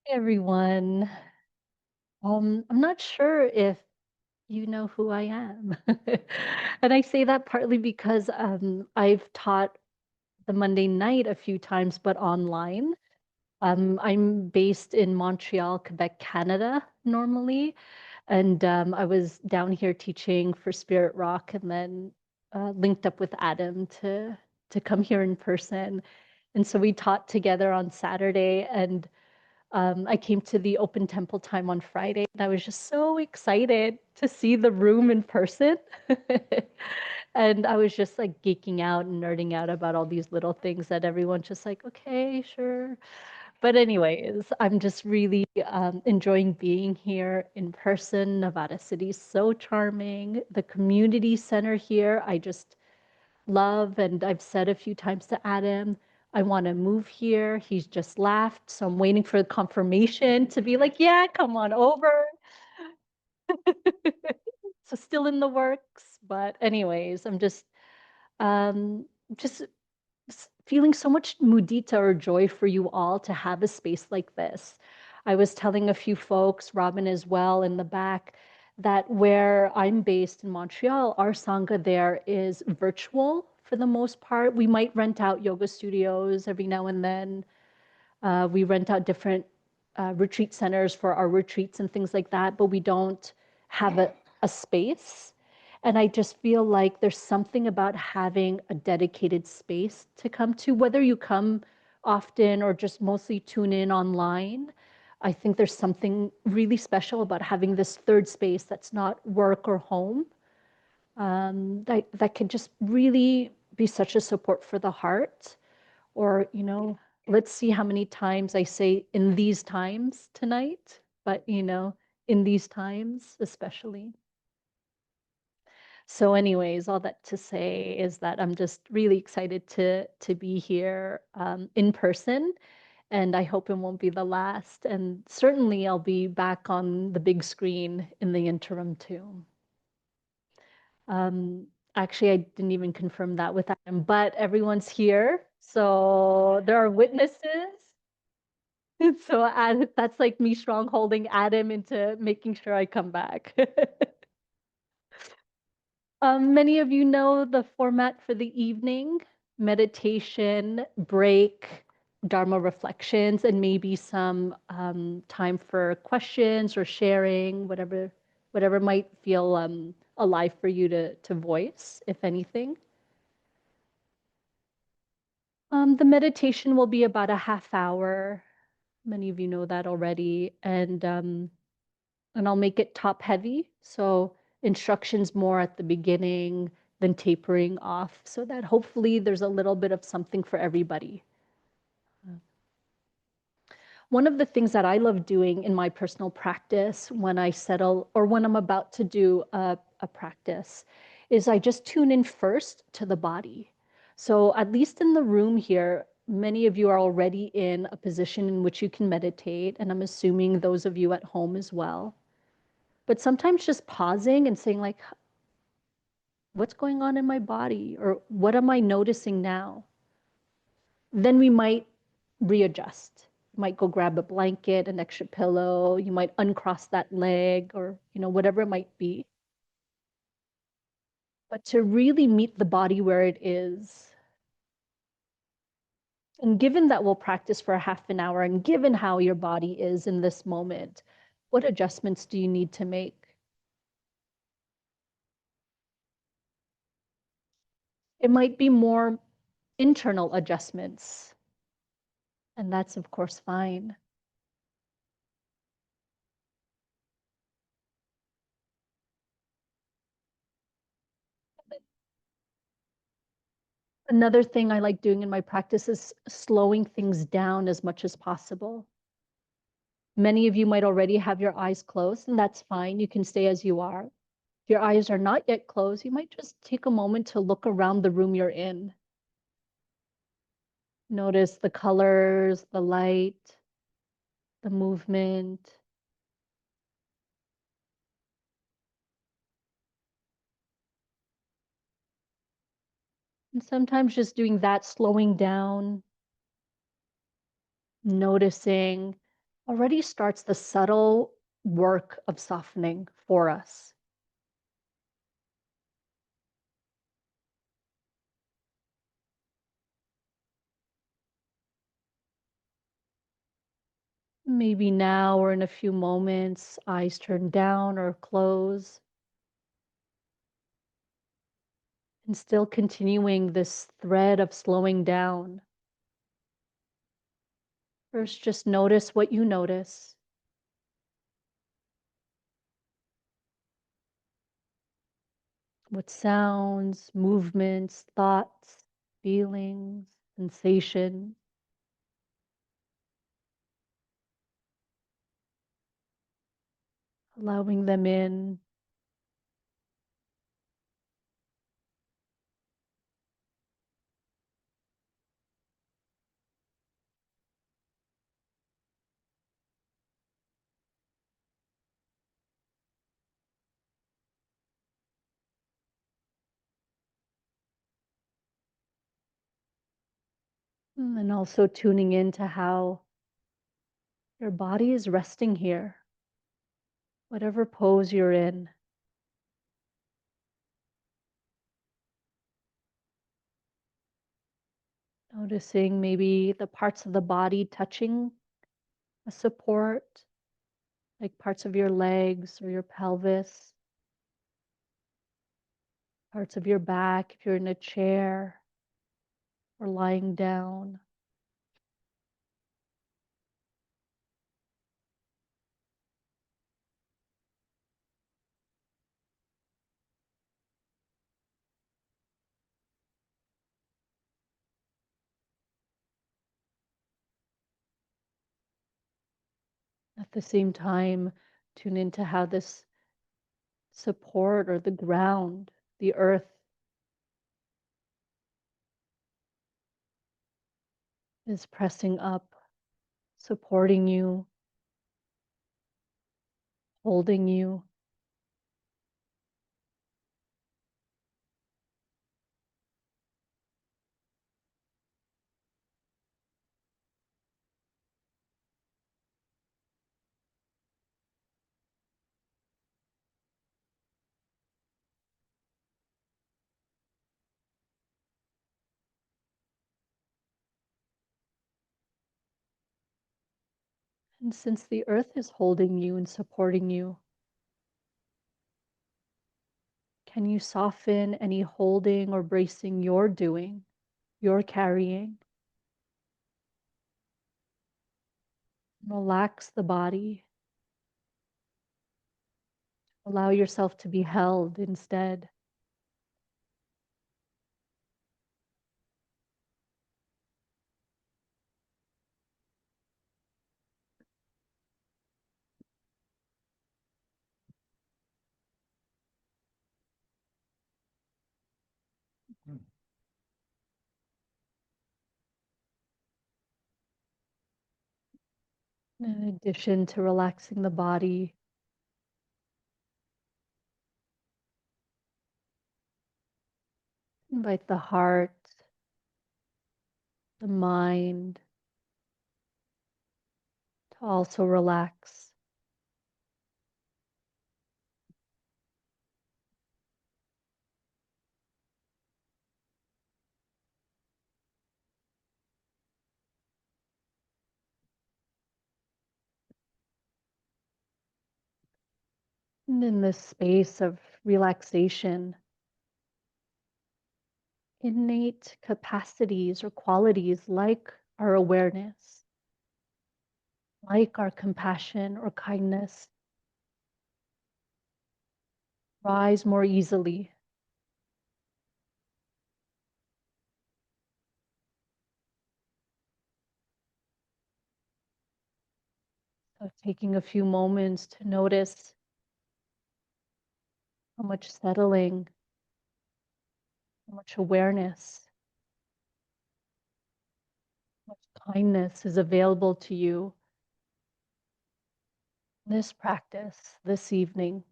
Hey everyone. I'm not sure if you know who I am. And I say that partly because I've taught the Monday night a few times, but online. I'm based in Montreal, Quebec, Canada, normally. And I was down here teaching for Spirit Rock and then linked up with Adam to come here in person. And so we taught together on Saturday, and I came to the open temple time on Friday, and I was just so excited to see the room in person. And I was just like geeking out and nerding out about all these little things that everyone's just like, okay, sure. But anyways, I'm just really enjoying being here in person. Nevada City is so charming. The community center here, I just love. And I've said a few times to Adam, I want to move here. He's just laughed. So I'm waiting for the confirmation to be like, yeah, come on over. So still in the works. But anyways, I'm um, just feeling so much mudita or joy for you all to have a space like this. I was telling a few folks, Robin as well in the back, that where I'm based in Montreal, our Sangha there is virtual for the most part. We might rent out yoga studios every now and then. We rent out different retreat centers for our retreats and things like that, but we don't have a space. And I just feel like there's something about having a dedicated space to come to, whether you come often or just mostly tune in online. I think there's something really special about having this third space that's not work or home, that could just really be such a support for the heart. Or, let's see how many times I say in these times tonight, but, in these times especially. So anyways, all that to say is that I'm just really excited to be here in person, and I hope it won't be the last. And certainly I'll be back on the big screen in the interim too. Um, Actually, I didn't even confirm that with Adam, but everyone's here. So there are witnesses. So that's like me strong holding Adam into making sure I come back. Many of you know the format for the evening: meditation, break, Dharma reflections, and maybe some time for questions or sharing, whatever might feel alive for you to voice, if anything. The meditation will be about a half hour. Many of you know that already, and I'll make it top heavy. So instructions more at the beginning, then tapering off, so that hopefully there's a little bit of something for everybody. One of the things that I love doing in my personal practice when I settle or when I'm about to do a practice is I just tune in first to the body. So at least in the room here, many of you are already in a position in which you can meditate, and I'm assuming those of you at home as well. But sometimes just pausing and saying, like, what's going on in my body? Or what am I noticing now? Then we might readjust. You might go grab a blanket, an extra pillow. You might uncross that leg, or, whatever it might be. But to really meet the body where it is. And given that we'll practice for a half an hour, and given how your body is in this moment, what adjustments do you need to make? It might be more internal adjustments, and that's, of course, fine. Another thing I like doing in my practice is slowing things down as much as possible. Many of you might already have your eyes closed, and that's fine. You can stay as you are. If your eyes are not yet closed, you might just take a moment to look around the room you're in. Notice the colors, the light, the movement. And sometimes just doing that, slowing down, noticing. already starts the subtle work of softening for us. Maybe now or in a few moments, eyes turn down or close, and still continuing this thread of slowing down. First, just notice what you notice. What sounds, movements, thoughts, feelings, sensations, allowing them in. And then also tuning into how your body is resting here, whatever pose you're in. Noticing maybe the parts of the body touching a support, like parts of your legs or your pelvis, parts of your back if you're in a chair or lying down. At the same time, tune into how this support or the ground, the earth, is pressing up, supporting you, holding you. And since the earth is holding you and supporting you, can you soften any holding or bracing you're doing, you're carrying? Relax the body. Allow yourself to be held instead. In addition to relaxing the body, invite the heart, the mind to also relax. And in this space of relaxation, innate capacities or qualities like our awareness, like our compassion or kindness, rise more easily. So taking a few moments to notice how much settling, how much awareness, how much kindness is available to you in this practice this evening.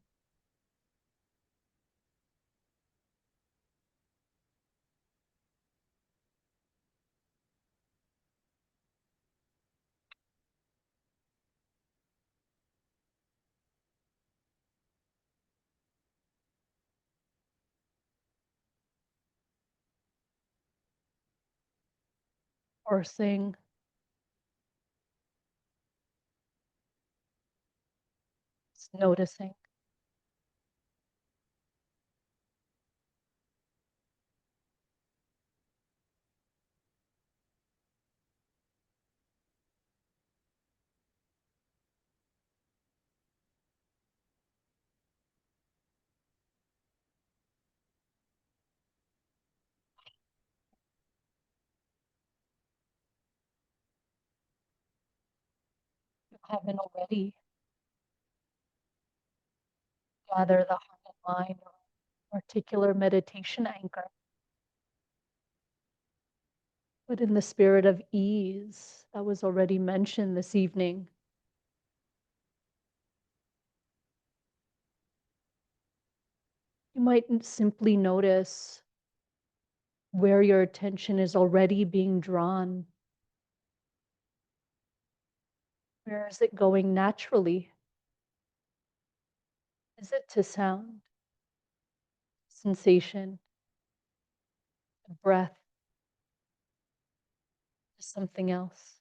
forcing, just noticing. You haven't already gather the heart and mind or particular meditation anchor, but in the spirit of ease that was already mentioned this evening, you might simply notice where your attention is already being drawn. Where is it going naturally? Is it to sound, sensation, breath, to something else?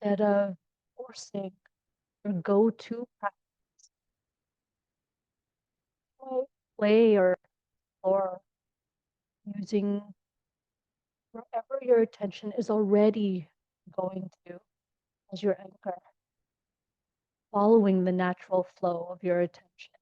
Instead of forcing your go-to practice, play or explore using wherever your attention is already going to as your anchor, following the natural flow of your attention.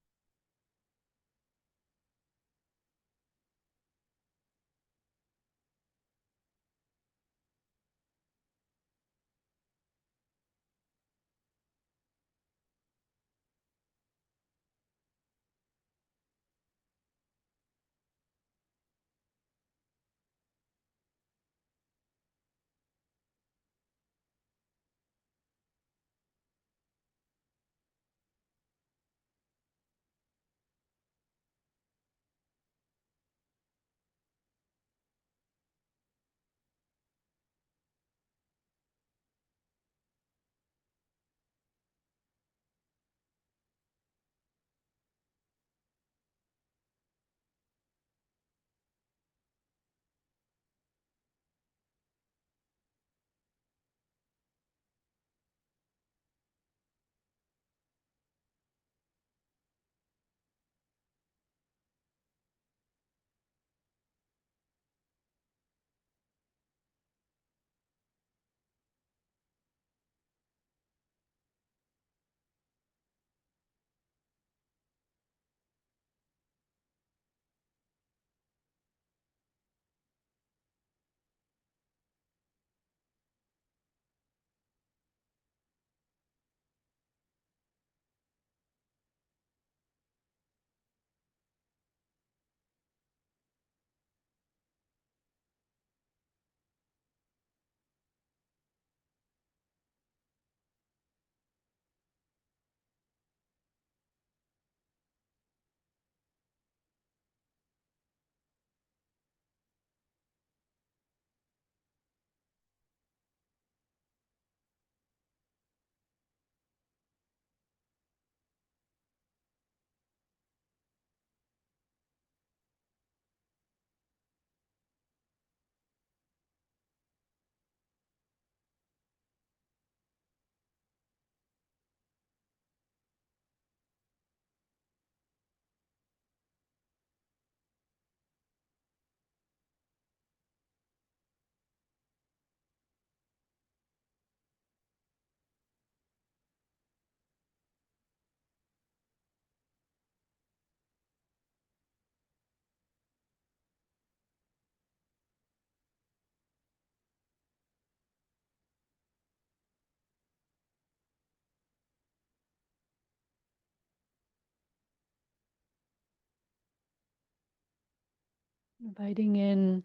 Inviting in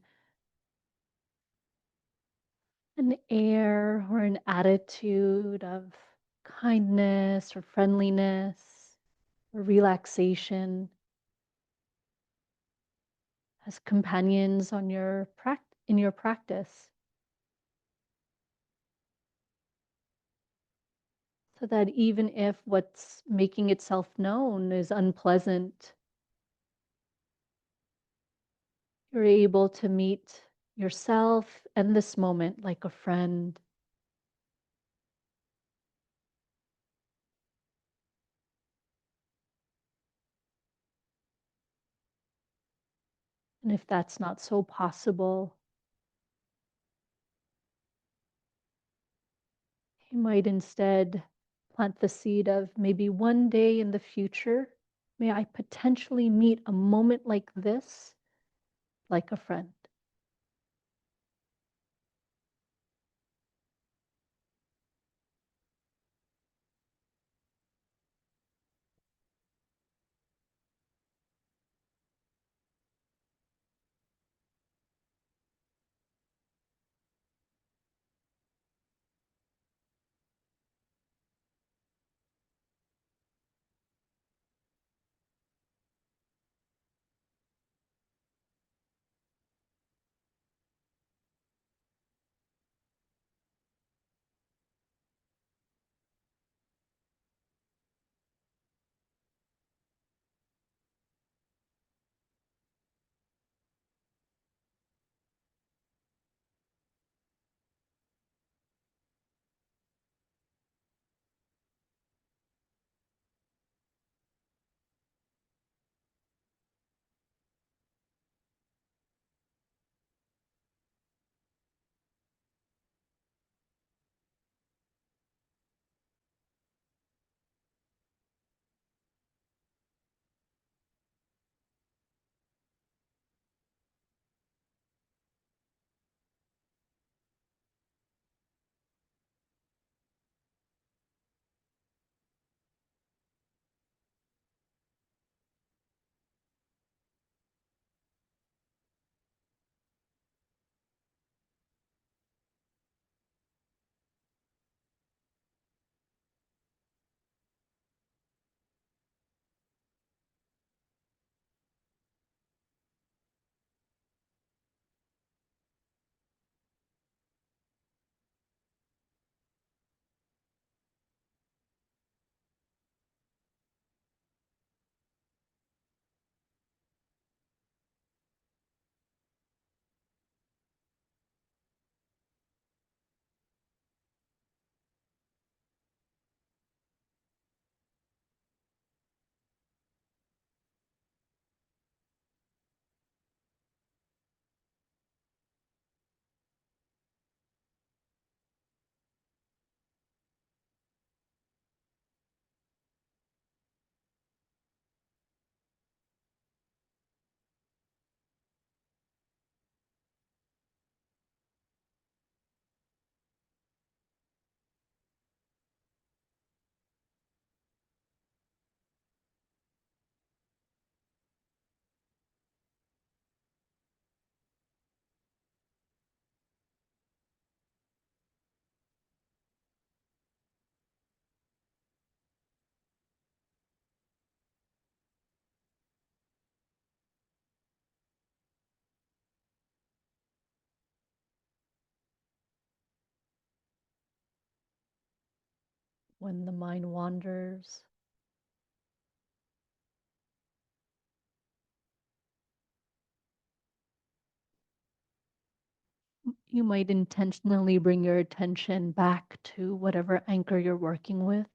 an air or an attitude of kindness or friendliness or relaxation as companions on your in your practice, so that even if what's making itself known is unpleasant, you're able to meet yourself and this moment like a friend. And if that's not so possible, you might instead plant the seed of maybe one day in the future, may I potentially meet a moment like this, like a friend. When the mind wanders, you might intentionally bring your attention back to whatever anchor you're working with.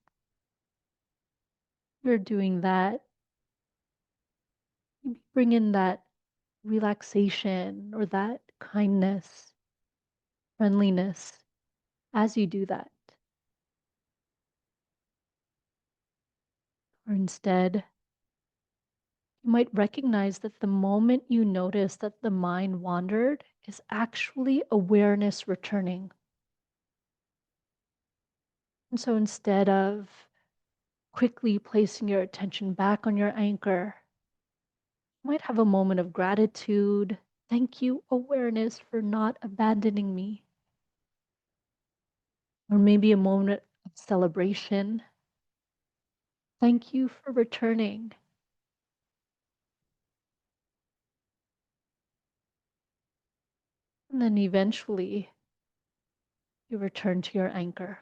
You're doing that, maybe bring in that relaxation or that kindness, friendliness as you do that. Or instead, you might recognize that the moment you notice that the mind wandered is actually awareness returning. And so instead of quickly placing your attention back on your anchor, you might have a moment of gratitude. Thank you, awareness, for not abandoning me. or maybe a moment of celebration. Thank you for returning. And then eventually you return to your anchor.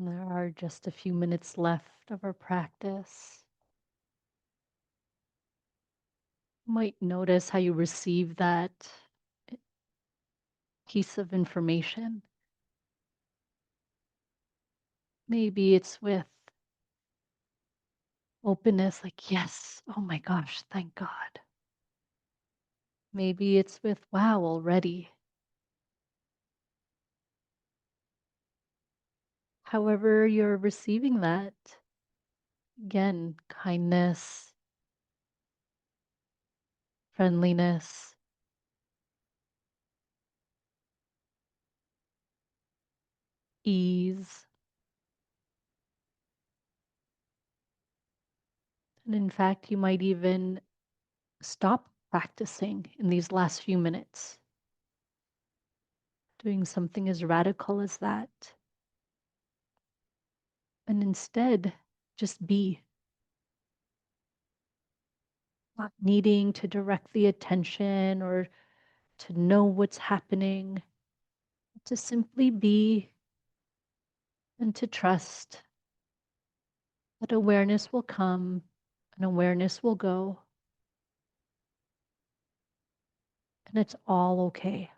There are just a few minutes left of our practice. You might notice how you receive that piece of information. Maybe it's with openness, like, yes, oh my gosh, thank God. Maybe it's with, wow, already. However, you're receiving that, again, kindness, friendliness, ease. And in fact, you might even stop practicing in these last few minutes, doing something as radical as that. And instead, just be, not needing to direct the attention or to know what's happening, to simply be and to trust that awareness will come and awareness will go, and it's all okay.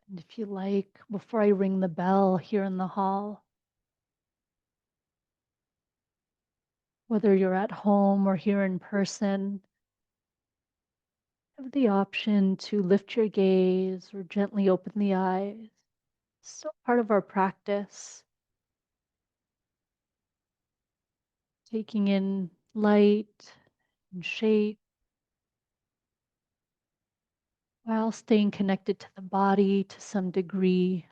And if you like, before I ring the bell here in the hall, whether you're at home or here in person, have the option to lift your gaze or gently open the eyes. Still part of our practice, taking in light and shape while staying connected to the body to some degree,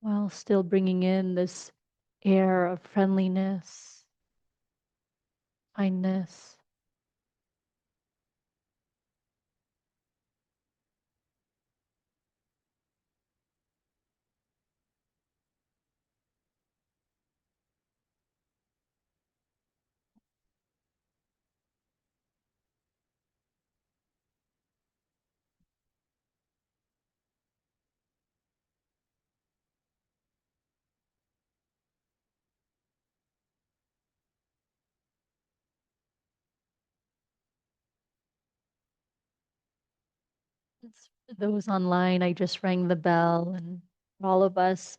while still bringing in this air of friendliness, kindness. For those online, I just rang the bell, and all of us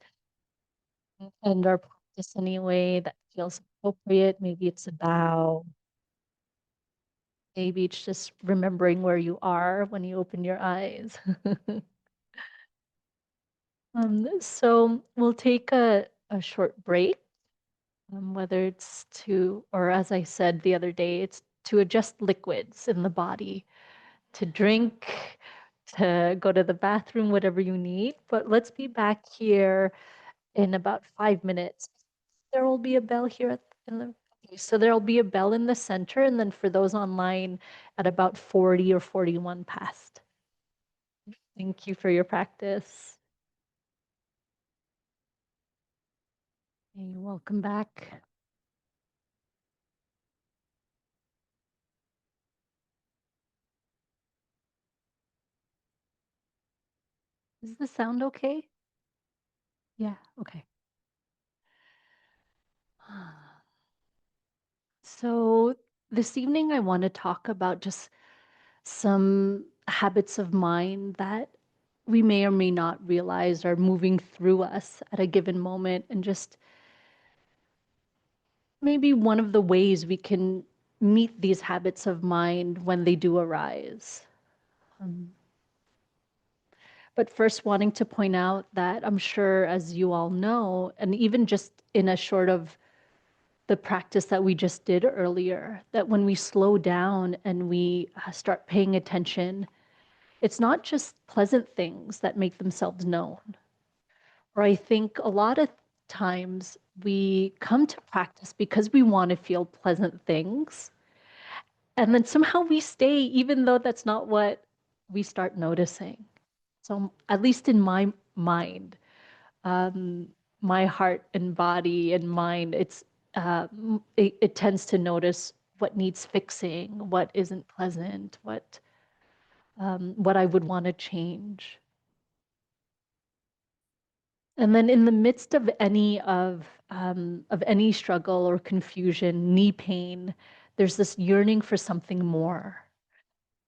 end our practice any way that feels appropriate. Maybe it's a bow, maybe it's just remembering where you are when you open your eyes. So we'll take a short break, whether it's to, or as I said the other day, it's to adjust liquids in the body, to drink, to go to the bathroom, whatever you need. But let's be back here in about 5 minutes. There will be a bell here in the, okay, so there'll be a bell in the center, and then for those online at about 40 or 41 past. Thank you for your practice. Hey, welcome back. Is the sound okay? Yeah, okay. So this evening, I want to talk about just some habits of mind that we may or may not realize are moving through us at a given moment, and just maybe one of the ways we can meet these habits of mind when they do arise. Um, but first, wanting to point out that I'm sure, as you all know, and even just in a short of the practice that we just did earlier, that when we slow down and we start paying attention, it's not just pleasant things that make themselves known. Or I think a lot of times we come to practice because we want to feel pleasant things. And then somehow we stay, even though that's not what we start noticing. So, at least in my mind, um, my heart and body and mind, it tends to notice what needs fixing, what isn't pleasant, what I would want to change. And then in the midst of any struggle or confusion, knee pain, there's this yearning for something more.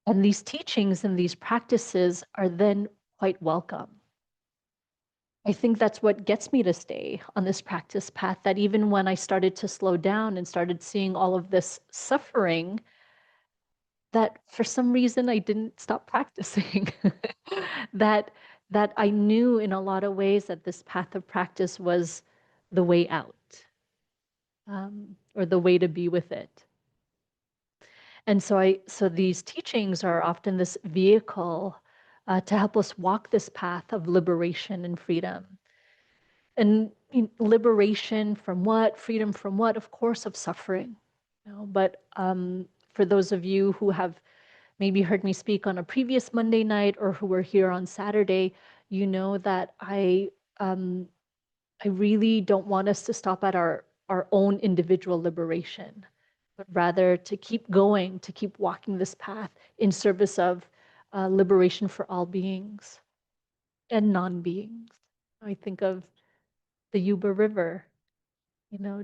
And these teachings and these practices are then quite welcome. I think that's what gets me to stay on this practice path, that even when I started to slow down and started seeing all of this suffering, that for some reason I didn't stop practicing. that that I knew in a lot of ways that this path of practice was the way out, or the way to be with it. And so these teachings are often this vehicle to help us walk this path of liberation and freedom. And liberation from what? Freedom from what? Of course, of suffering. But for those of you who have maybe heard me speak on a previous Monday night or who were here on Saturday, you know that um, I really don't want us to stop at our own individual liberation, but rather to keep going, to keep walking this path in service of liberation for all beings and non-beings. I think of the Yuba River,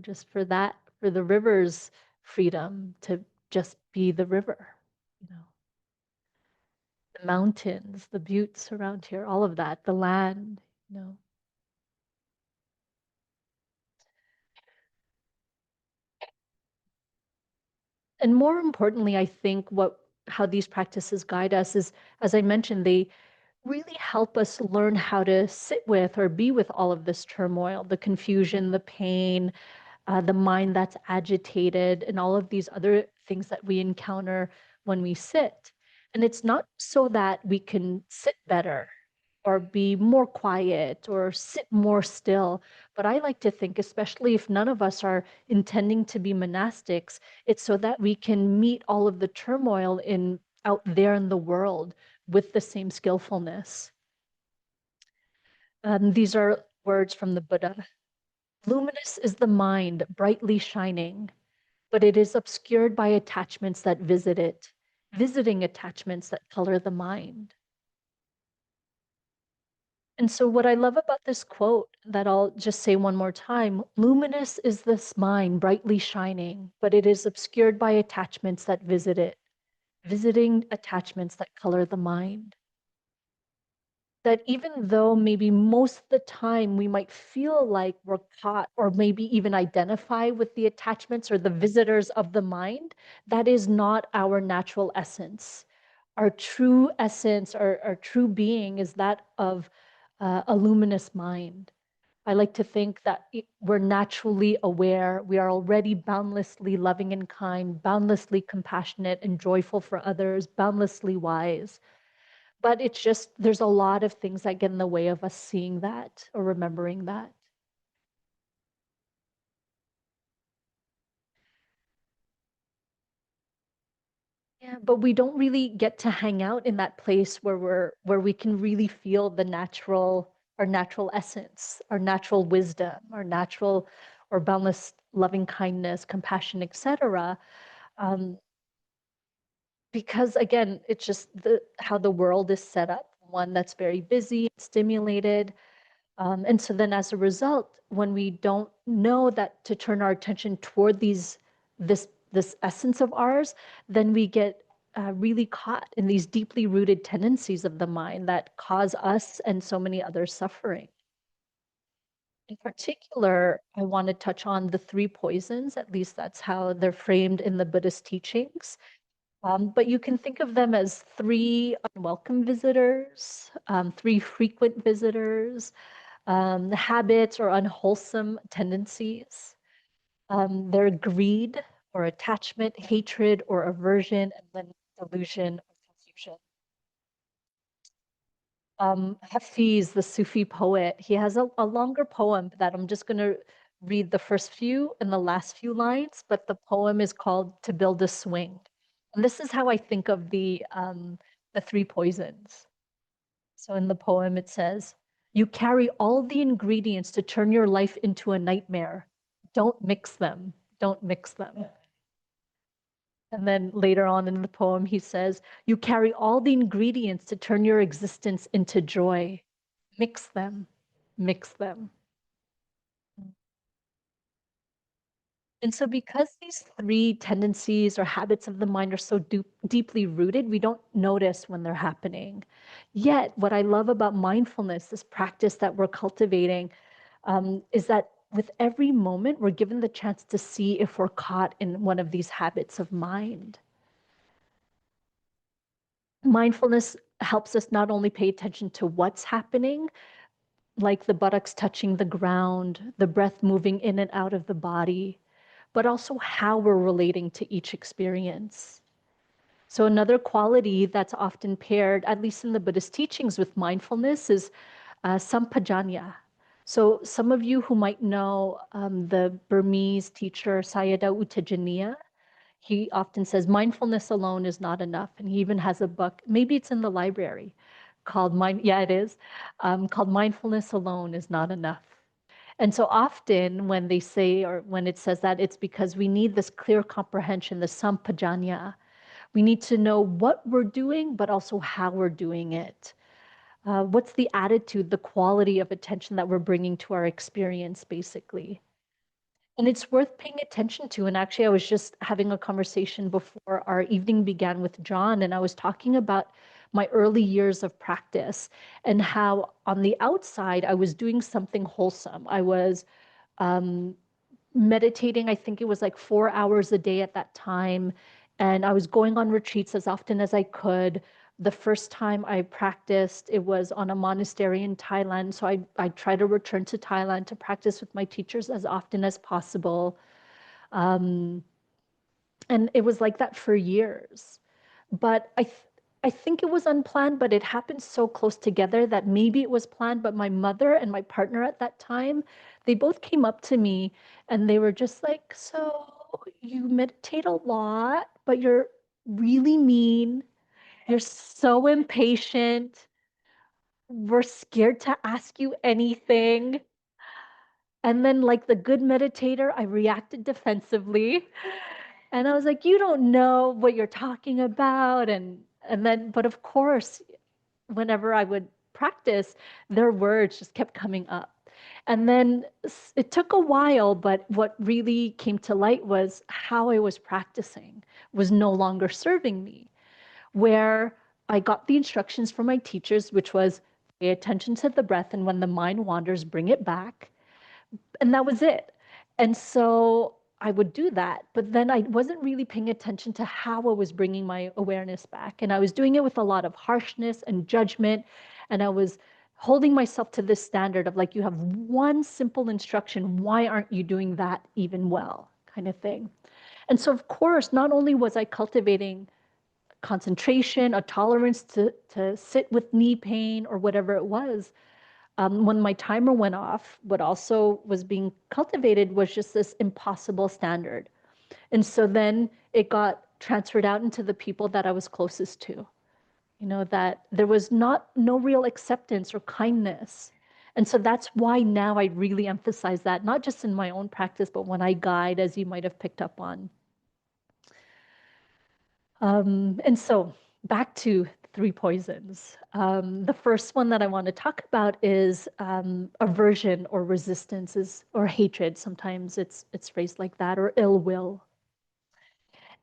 just for the river's freedom to just be the river, you know, the mountains, the buttes around here, all of that, the land, you know. And more importantly, I think how these practices guide us is, as I mentioned, they really help us learn how to sit with or be with all of this turmoil, the confusion, the pain, the mind that's agitated, and all of these other things that we encounter when we sit. And it's not so that we can sit better or be more quiet or sit more still. But I like to think, especially if none of us are intending to be monastics, it's so that we can meet all of the turmoil out there in the world with the same skillfulness. These are words from the Buddha. Luminous is the mind, brightly shining, but it is obscured by attachments that visit it, visiting attachments that color the mind. And so, what I love about this quote, that I'll just say one more time: luminous is this mind, brightly shining, but it is obscured by attachments that visit it, visiting attachments that color the mind. That even though maybe most of the time we might feel like we're caught or maybe even identify with the attachments or the visitors of the mind, that is not our natural essence. Our true essence, our true being, is that of a luminous mind. I like to think that we're naturally aware. We are already boundlessly loving and kind, boundlessly compassionate and joyful for others, boundlessly wise. But it's just, there's a lot of things that get in the way of us seeing that or remembering that. Yeah, but we don't really get to hang out in that place where we can really feel our natural essence, our natural wisdom, our natural or boundless loving kindness, compassion, etc. Um, because again, it's just how the world is set up, one that's very busy, stimulated. And so then as a result, when we don't know that to turn our attention toward this essence of ours, then we get really caught in these deeply rooted tendencies of the mind that cause us and so many others suffering. In particular, I want to touch on the three poisons. At least that's how they're framed in the Buddhist teachings. But you can think of them as three unwelcome visitors, three frequent visitors, habits or unwholesome tendencies. They're greed or attachment, hatred or aversion, and then delusion or confusion. Hafiz, the Sufi poet, he has a longer poem that I'm just going to read the first few and the last few lines, but the poem is called To Build a Swing. And this is how I think of the three poisons. So in the poem, it says, you carry all the ingredients to turn your life into a nightmare. Don't mix them. Don't mix them. And then later on in the poem, he says, you carry all the ingredients to turn your existence into joy. Mix them. Mix them. And so, because these three tendencies or habits of the mind are so deeply rooted, we don't notice when they're happening. Yet, what I love about mindfulness, this practice that we're cultivating, is that with every moment, we're given the chance to see if we're caught in one of these habits of mind. Mindfulness helps us not only pay attention to what's happening, like the buttocks touching the ground, the breath moving in and out of the body, but also how we're relating to each experience. So, another quality that's often paired, at least in the Buddhist teachings, with mindfulness is sampajanya. So, some of you who might know the Burmese teacher Sayadaw U Tejaniya, he often says mindfulness alone is not enough. And he even has a book, maybe it's in the library, called yeah, it is, called Mindfulness Alone is Not Enough. And so often when they say, or when it says that, it's because we need this clear comprehension, the sampajanya. We need to know what we're doing, but also how we're doing it. What's the attitude, the quality of attention that we're bringing to our experience, basically. And it's worth paying attention to. And actually, I was just having a conversation before our evening began with John, and I was talking about my early years of practice and how on the outside, I was doing something wholesome. I was um, meditating, I think it was like 4 hours a day at that time. And I was going on retreats as often as I could. The first time I practiced, it was on a monastery in Thailand. So I try to return to Thailand to practice with my teachers as often as possible. Um, and it was like that for years. But I think it was unplanned, but it happened so close together that maybe it was planned. But my mother and my partner at that time, they both came up to me and they were just like, so you meditate a lot, but you're really mean. You're so impatient. We're scared to ask you anything. And then, like the good meditator, I reacted defensively. And I was like, you don't know what you're talking about. And then, but of course, whenever I would practice, their words just kept coming up. And then it took a while, but what really came to light was how I was practicing was no longer serving me, where I got the instructions from my teachers, which was pay attention to the breath, and when the mind wanders, bring it back. And that was it. And so I would do that, but then I wasn't really paying attention to how I was bringing my awareness back. And I was doing it with a lot of harshness and judgment. And I was holding myself to this standard of like, you have one simple instruction. Why aren't you doing that even well? Kind of thing. And so, of course, not only was I cultivating concentration, a tolerance to sit with knee pain or whatever it was, when my timer went off, what also was being cultivated was just this impossible standard. And so then it got transferred out into the people that I was closest to, that there was no real acceptance or kindness. And so that's why now I really emphasize that, not just in my own practice, but when I guide, as you might have picked up on. And so back to three poisons. The first one that I want to talk about is aversion or resistance, or hatred. Sometimes it's phrased like that, or ill will.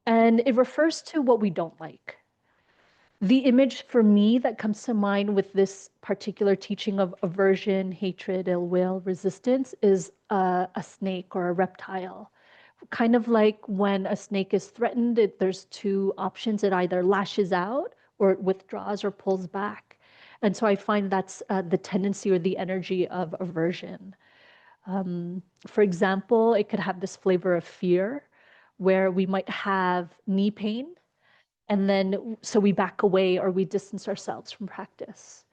And it refers to what we don't like. The image for me that comes to mind with this particular teaching of aversion, hatred, ill will, resistance is a snake or a reptile. Kind of like when a snake is threatened, there's two options. It either lashes out or it withdraws or pulls back. And so I find that's the tendency or the energy of aversion. For example, it could have this flavor of fear where we might have knee pain, and then so we back away or we distance ourselves from practice.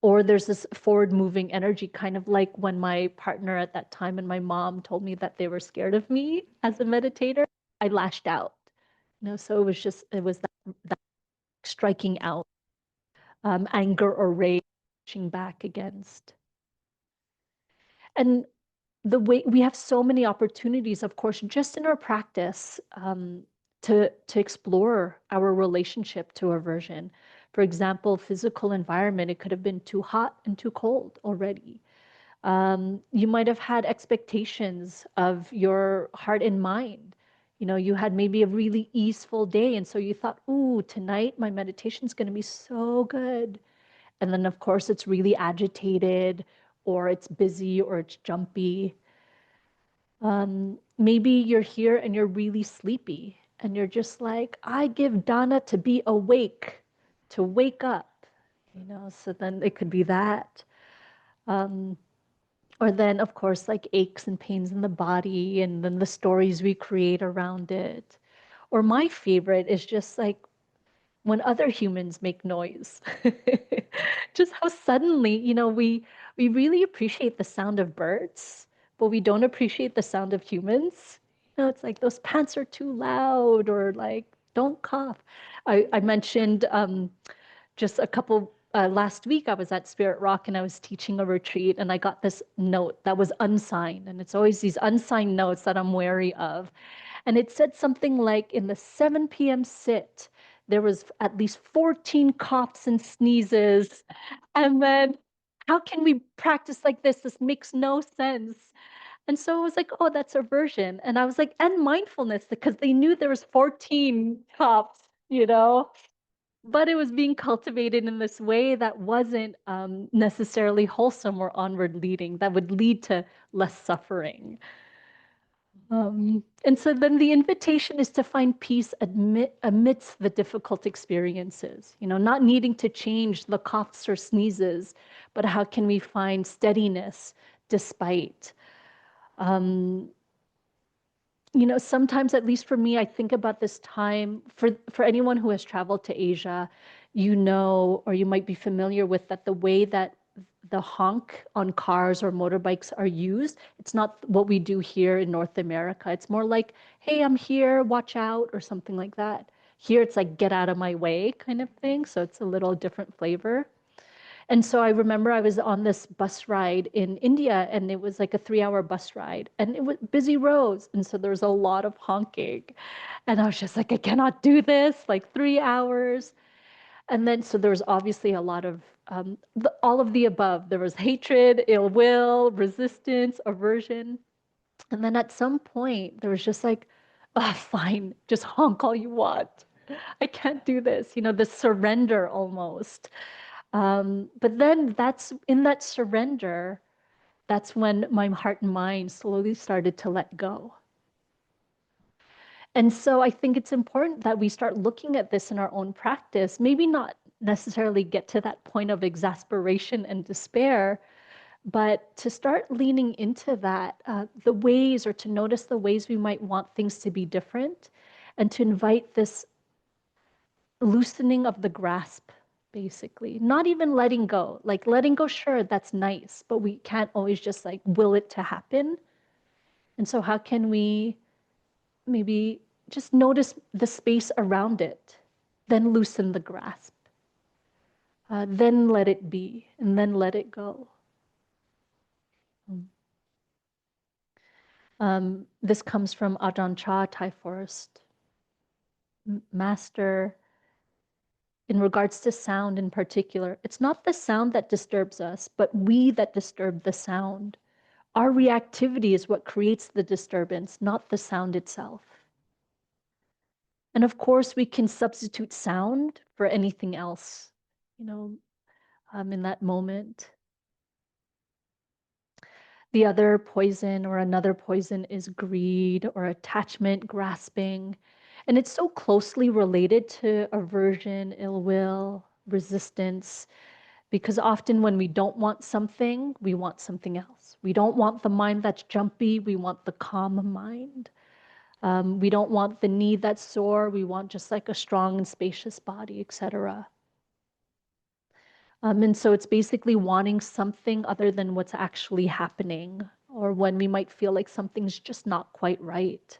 Or there's this forward moving energy, kind of like when my partner at that time and my mom told me that they were scared of me as a meditator, I lashed out. So it was that striking out, anger or rage, pushing back against. And the way we have so many opportunities, of course, just in our practice, to explore our relationship to aversion. For example, physical environment, it could have been too hot and too cold already. You might have had expectations of your heart and mind. You had maybe a really easeful day, and so you thought, ooh, tonight my meditation's going to be so good. And then, of course, it's really agitated, or it's busy, or it's jumpy. Maybe you're here and you're really sleepy, and you're just like, I give dana to be awake, to wake up. So then it could be that. Um, or then, of course, like aches and pains in the body, and then the stories we create around it. Or my favorite is just like when other humans make noise. Just how suddenly, we really appreciate the sound of birds, but we don't appreciate the sound of humans. It's like those pants are too loud, or like, don't cough. I mentioned just a couple last week I was at Spirit Rock and I was teaching a retreat, and I got this note that was unsigned, and it's always these unsigned notes that I'm wary of. And it said something like, in the 7 p.m. sit, there was at least 14 coughs and sneezes. And then, how can we practice like this? This makes no sense. And so it was like, oh, that's aversion. And I was like, and mindfulness, because they knew there was 14 coughs, but it was being cultivated in this way that wasn't necessarily wholesome or onward leading, that would lead to less suffering. And so then the invitation is to find peace amidst the difficult experiences, not needing to change the coughs or sneezes, but how can we find steadiness despite? Um, Sometimes, at least for me, I think about this time for anyone who has traveled to Asia, or you might be familiar with that the way that the honk on cars or motorbikes are used, it's not what we do here in North America. It's more like, hey, I'm here, watch out, or something like that. Here, it's like, get out of my way kind of thing. So it's a little different flavor. And so I remember I was on this bus ride in India, and it was like a 3-hour bus ride, and it was busy roads. And so there was a lot of honking. And I was just like, I cannot do this, like 3 hours. And then, so there was obviously a lot of all of the above. There was hatred, ill will, resistance, aversion. And then at some point, there was just like, oh, fine, just honk all you want. I can't do this, this surrender almost. But then that's in that surrender, that's when my heart and mind slowly started to let go. And so I think it's important that we start looking at this in our own practice, maybe not necessarily get to that point of exasperation and despair, but to start leaning into that, the ways, or to notice the ways we might want things to be different, and to invite this loosening of the grasp, basically. Not even letting go. Like letting go, sure, that's nice, but we can't always just like will it to happen. And so how can we maybe just notice the space around it, then loosen the grasp, then let it be, and then let it go. This comes from Ajahn Chah, Thai Forest Master. in regards to sound in particular, it's not the sound that disturbs us, but we that disturb the sound. Our reactivity is what creates the disturbance, not the sound itself. And of course, we can substitute sound for anything else, you know, in that moment. The other poison or another poison is greed or attachment, grasping. And it's so closely related to aversion, ill will, resistance, because often when we don't want something, we want something else. We don't want the mind that's jumpy, we want the calm mind. We don't want the knee that's sore, we want just like a strong and spacious body, etc. And so it's basically wanting something other than what's actually happening, or when we might feel like something's just not quite right.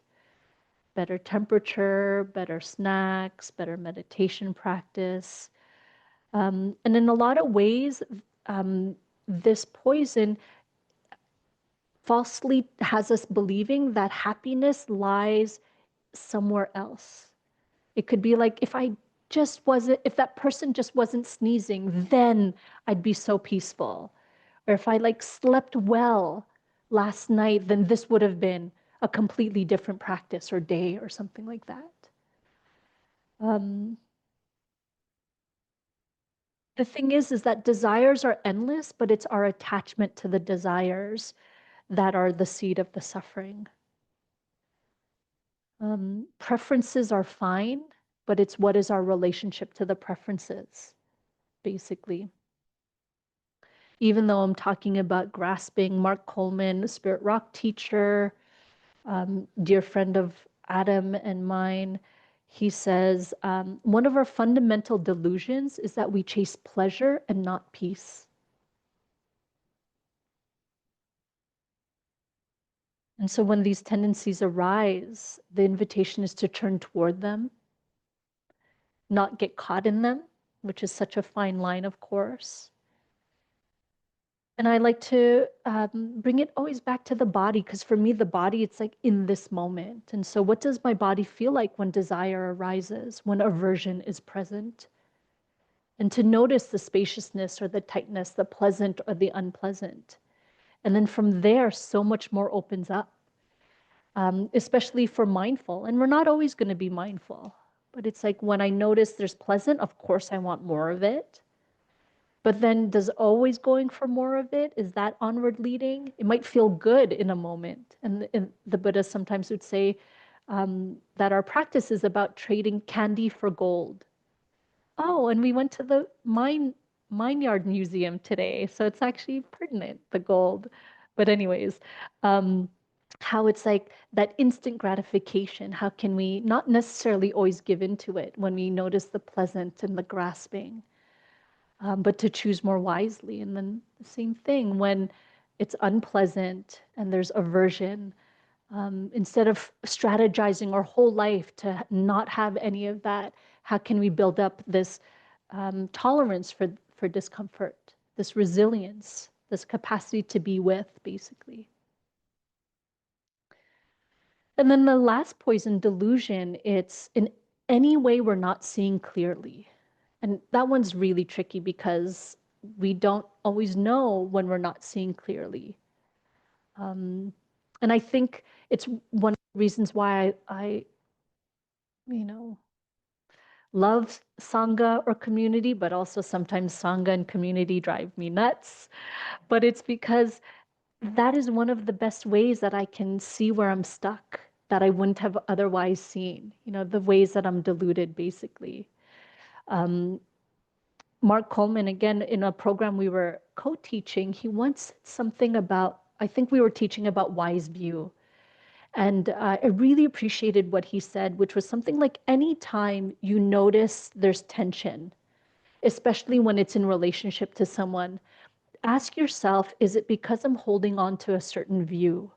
Better temperature, better snacks, better meditation practice. And in a lot of ways, this poison falsely has us believing that happiness lies somewhere else. It could be like, if that person just wasn't sneezing, then I'd be so peaceful. Or if I like slept well last night, then this would have been a completely different practice or day or something like that. Um, the thing is that desires are endless, but it's our attachment to the desires that are the seed of the suffering. Preferences are fine, but it's what is our relationship to the preferences, basically. Even though I'm talking about grasping, Mark Coleman, Spirit Rock teacher, dear friend of Adam and mine, he says, one of our fundamental delusions is that we chase pleasure and not peace. And so when these tendencies arise, the invitation is to turn toward them, not get caught in them, which is such a fine line, of course. And I like to bring it always back to the body, because for me, the body, it's like in this moment. And so, what does my body feel like when desire arises, when aversion is present? And to notice the spaciousness or the tightness, the pleasant or the unpleasant. And then from there, so much more opens up, especially for mindful. And we're not always going to be mindful, but it's like when I notice there's pleasant, of course, I want more of it. But then does always going for more of it, is that onward leading? It might feel good in a moment. And the Buddha sometimes would say that our practice is about trading candy for gold. Oh, and we went to the mine yard museum today, so it's actually pertinent, the gold. But anyways, um, how it's like that instant gratification. How can we not necessarily always give into it when we notice the pleasant and the grasping? But to choose more wisely. And then the same thing when it's unpleasant and there's aversion, instead of strategizing our whole life to not have any of that, how can we build up this tolerance for discomfort, this resilience, this capacity to be with, basically? And then the last poison, delusion, it's in any way we're not seeing clearly. And that one's really tricky because we don't always know when we're not seeing clearly. Um, and I think it's one of the reasons why I you know, love Sangha or community, but also sometimes Sangha and community drive me nuts. But it's because that is one of the best ways that I can see where I'm stuck, that I wouldn't have otherwise seen, the ways that I'm deluded, basically. Um, Mark Coleman, again, in a program we were co-teaching, he once said something about, I think we were teaching about wise view. And I really appreciated what he said, which was something like, anytime you notice there's tension, especially when it's in relationship to someone, ask yourself, is it because I'm holding on to a certain view?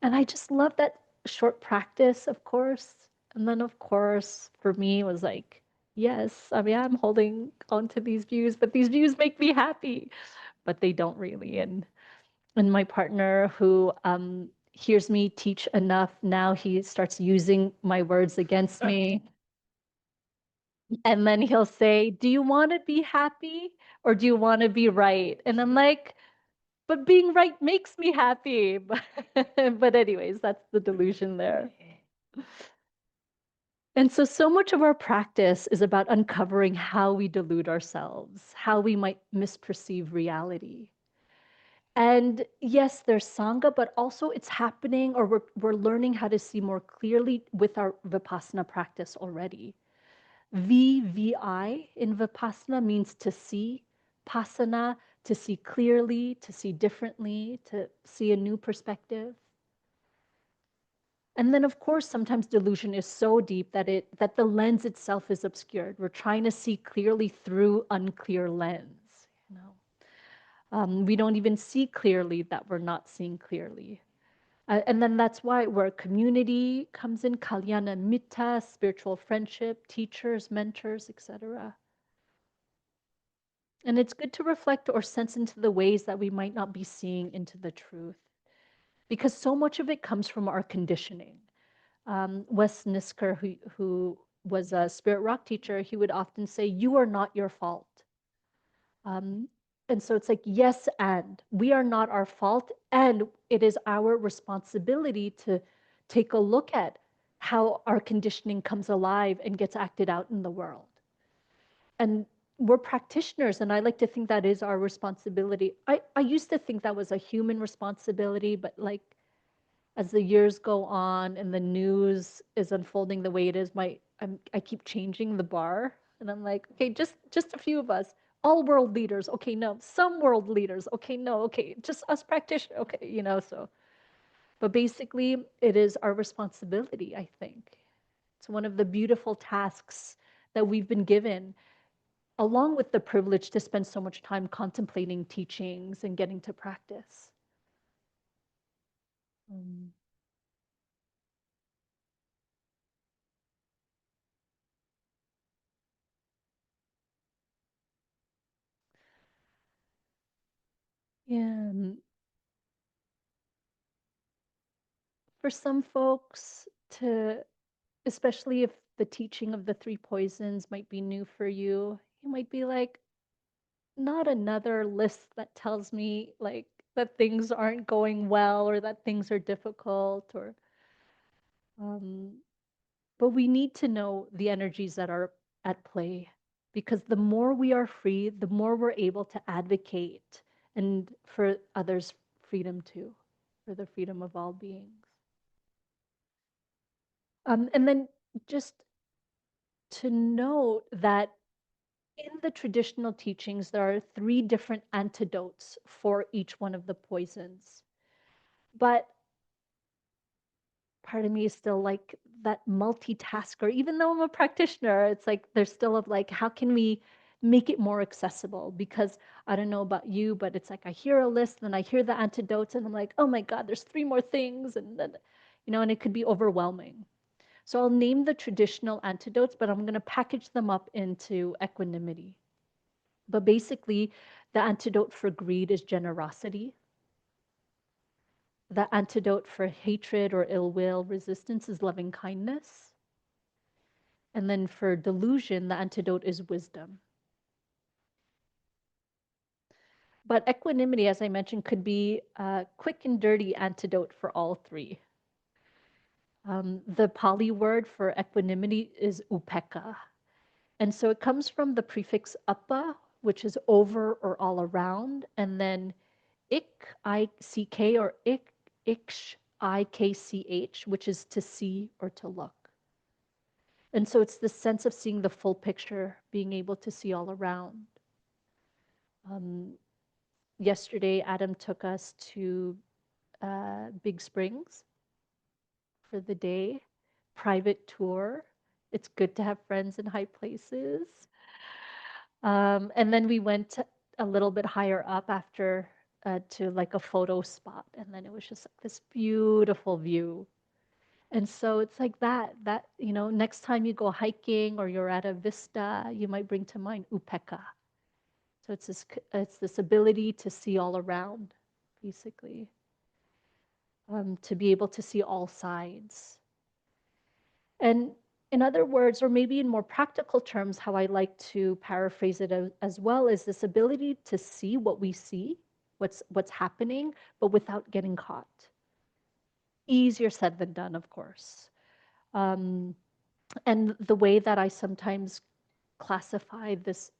And I just love that short practice, of course. And then, of course, for me, it was like, yes, I mean, I'm holding on to these views, but these views make me happy, but they don't really. And my partner, who hears me teach enough, now he starts using my words against me. And then he'll say, "Do you want to be happy or do you want to be right?" And I'm like, "But being right makes me happy." But anyways, that's the delusion there. And so much of our practice is about uncovering how we delude ourselves, how we might misperceive reality. And yes, there's Sangha, but also it's happening, or we're learning how to see more clearly with our Vipassana practice already. VVI in Vipassana means to see, Pasana, to see clearly, to see differently, to see a new perspective. And then, of course, sometimes delusion is so deep that the lens itself is obscured. We're trying to see clearly through unclear lens. We don't even see clearly that we're not seeing clearly. And then that's why where community comes in, kalyana mitta, spiritual friendship, teachers, mentors, etc. And it's good to reflect or sense into the ways that we might not be seeing into the truth, because so much of it comes from our conditioning. Wes Nisker, who was a spirit rock teacher, he would often say, "You are not your fault." Um, and so it's like, yes, and we are not our fault. And it is our responsibility to take a look at how our conditioning comes alive and gets acted out in the world. And we're practitioners, and I like to think that is our responsibility. I used to think that was a human responsibility, but like as the years go on and the news is unfolding the way it is, I keep changing the bar, and I'm like, okay, just a few of us, all world leaders, okay, no, some world leaders, okay, no, okay, just us practitioners, okay, so. But basically, it is our responsibility, I think. It's one of the beautiful tasks that we've been given, along with the privilege to spend so much time contemplating teachings and getting to practice. Um, yeah, for some folks, to especially if the teaching of the three poisons might be new for you, you might be like, not another list that tells me like that things aren't going well or that things are difficult, or um, but we need to know the energies that are at play, because the more we are free, the more we're able to advocate and for others' freedom too, for the freedom of all beings. And then just to note that in the traditional teachings, there are three different antidotes for each one of the poisons. But part of me is still like that multitasker. Even though I'm a practitioner, it's like there's still of like, how can we make it more accessible? Because I don't know about you, but it's like I hear a list and I hear the antidotes and I'm like, oh my God, there's three more things. And then, and it could be overwhelming. So I'll name the traditional antidotes, but I'm going to package them up into equanimity. But basically, the antidote for greed is generosity. The antidote for hatred or ill will, resistance, is loving kindness. And then for delusion, the antidote is wisdom. But equanimity, as I mentioned, could be a quick and dirty antidote for all three. The Pali word for equanimity is upekkha. And so it comes from the prefix uppa, which is over or all around, and then ik, or iksh, which is to see or to look. And so it's the sense of seeing the full picture, being able to see all around. Um, Yesterday, Adam took us to Big Springs for the day, private tour. It's good to have friends in high places. And then we went a little bit higher up after to like a photo spot. And then it was just like this beautiful view. And so it's like that, next time you go hiking or you're at a vista, you might bring to mind upekkha. So it's this ability to see all around, basically, to be able to see all sides. And In other words, or maybe in more practical terms, how I like to paraphrase it as well, is this ability to see what we see, what's happening, but without getting caught. Easier said than done, of course. Um, and the way that I sometimes classify this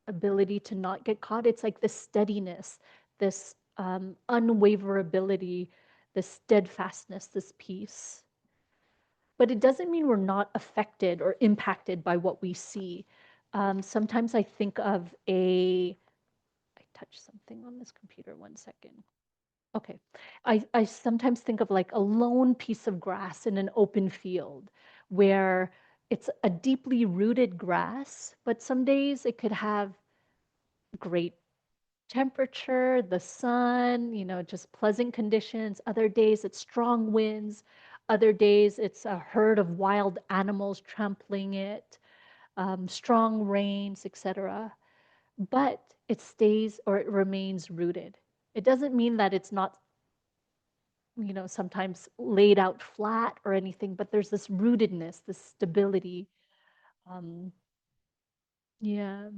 ability to not get caught, it's like this steadiness, this unwaverability, this steadfastness, this peace. But it doesn't mean we're not affected or impacted by what we see. Sometimes I think of I touched something on this computer, 1 second. Okay. I sometimes think of like a lone piece of grass in an open field where it's a deeply rooted grass, but some days it could have great temperature, the sun, just pleasant conditions. Other days it's strong winds. Other days it's a herd of wild animals trampling it, strong rains, etc. But it stays or it remains rooted. It doesn't mean that it's not, sometimes laid out flat or anything, but there's this rootedness, this stability. Um, yeah,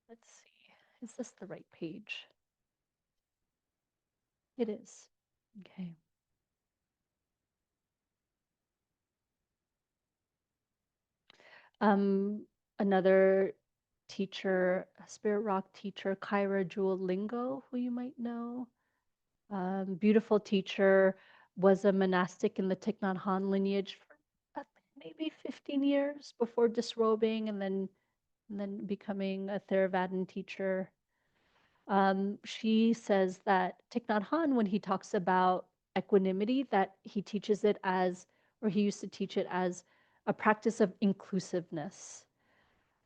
let's see. Is this the right page? It is. Okay. Um, Another teacher, a spirit rock teacher, Kyra Jewel Lingo, who you might know. Beautiful teacher, was a monastic in the Thich Nhat Hanh lineage for maybe 15 years before disrobing and then becoming a Theravada teacher. She says that Thich Nhat Hanh, when he talks about equanimity, that he teaches it as, or he used to teach it as, a practice of inclusiveness.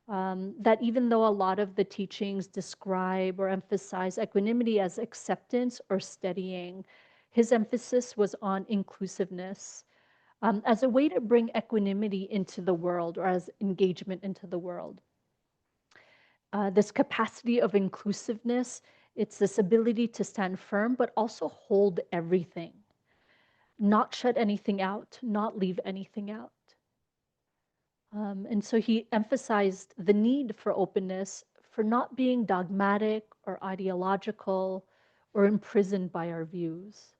That even though a lot of the teachings describe or emphasize equanimity as acceptance or steadying, his emphasis was on inclusiveness, as a way to bring equanimity into the world or as engagement into the world. This capacity of inclusiveness, it's this ability to stand firm, but also hold everything, not shut anything out, not leave anything out. And so he emphasized the need for openness, for not being dogmatic or ideological or imprisoned by our views.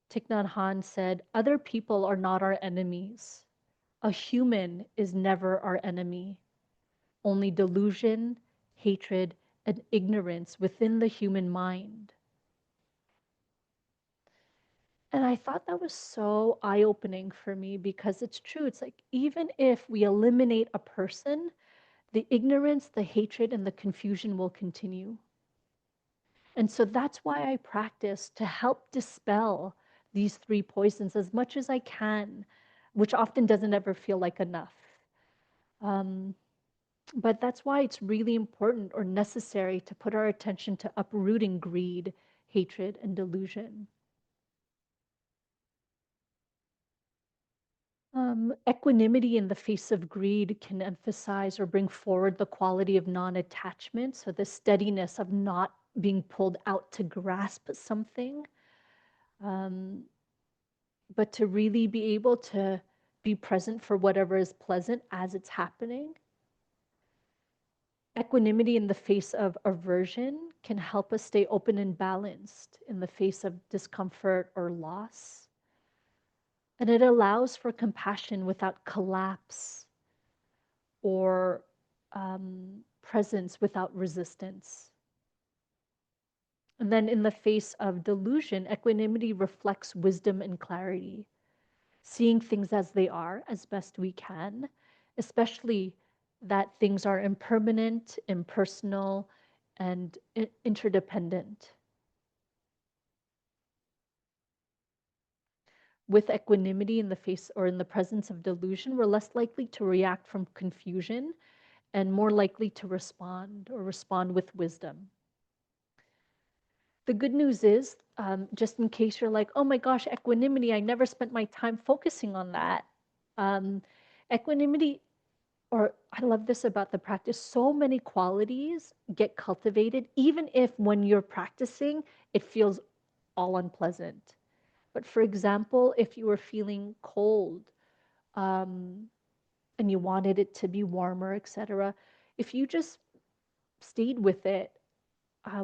Thich Nhat Hanh said, "Other people are not our enemies. A human is never our enemy. Only delusion, hatred, and ignorance within the human mind." And I thought that was so eye opening for me because it's true. It's like, even if we eliminate a person, the ignorance, the hatred, and the confusion will continue. And so that's why I practice to help dispel these three poisons as much as I can, which often doesn't ever feel like enough. Um, but that's why it's really important or necessary to put our attention to uprooting greed, hatred, and delusion. Equanimity in the face of greed can emphasize or bring forward the quality of non-attachment. So the steadiness of not being pulled out to grasp something, um, but to really be able to be present for whatever is pleasant as it's happening. Equanimity in the face of aversion can help us stay open and balanced in the face of discomfort or loss. And it allows for compassion without collapse or presence without resistance. And then in the face of delusion, equanimity reflects wisdom and clarity, seeing things as they are as best we can, especially that things are impermanent, impersonal, and interdependent. With equanimity in the face or in the presence of delusion, we're less likely to react from confusion and more likely to respond or respond with wisdom. The good news is, just in case you're like, oh my gosh, equanimity, I never spent my time focusing on that. Um, Equanimity or I love this about the practice, so many qualities get cultivated, even if when you're practicing, it feels all unpleasant. But for example, if you were feeling cold, um, and you wanted it to be warmer, etc., if you just stayed with it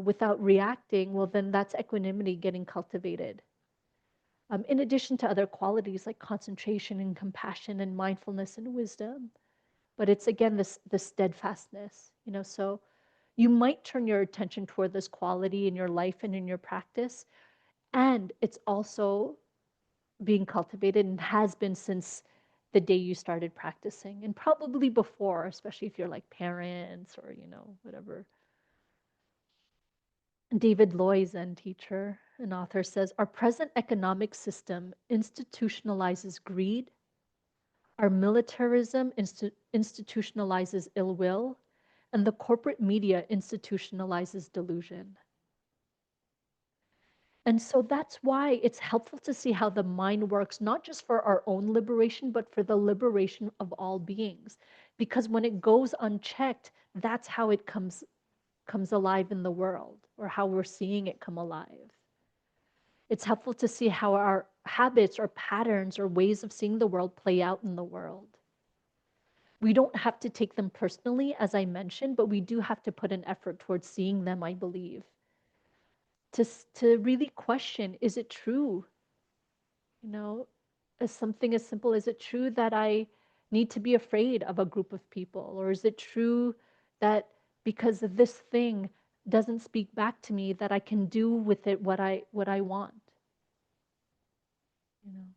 without reacting, well, then that's equanimity getting cultivated. In addition to other qualities like concentration and compassion and mindfulness and wisdom. But it's again this steadfastness, so you might turn your attention toward this quality in your life and in your practice. And it's also being cultivated and has been since the day you started practicing, and probably before, especially if you're like parents or, whatever. David Loy, Zen teacher and author, says our present economic system institutionalizes greed, our militarism institutionalizes ill will, and the corporate media institutionalizes delusion. And so that's why it's helpful to see how the mind works, not just for our own liberation, but for the liberation of all beings. Because when it goes unchecked, that's how it comes alive in the world, or how we're seeing it come alive. It's helpful to see how our habits or patterns or ways of seeing the world play out in the world. We don't have to take them personally, as I mentioned, but we do have to put an effort towards seeing them, I believe. To really question, is it true? You know, as something as simple, is it true that I need to be afraid of a group of people? Or is it true that because of this thing doesn't speak back to me, that I can do with it what I want? You know.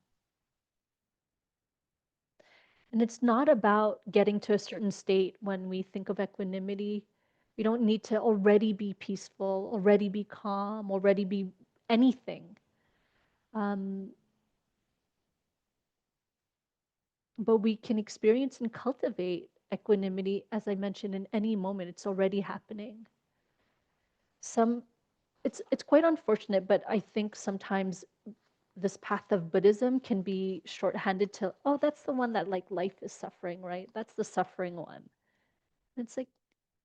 And it's not about getting to a certain state when we think of equanimity. We don't need to already be peaceful, already be calm, already be anything. Um, but we can experience and cultivate equanimity, as I mentioned, in any moment. It's already happening. Some, it's quite unfortunate, but I think sometimes this path of Buddhism can be shorthanded to, oh, that's the one that like life is suffering, right? That's the suffering one. It's like,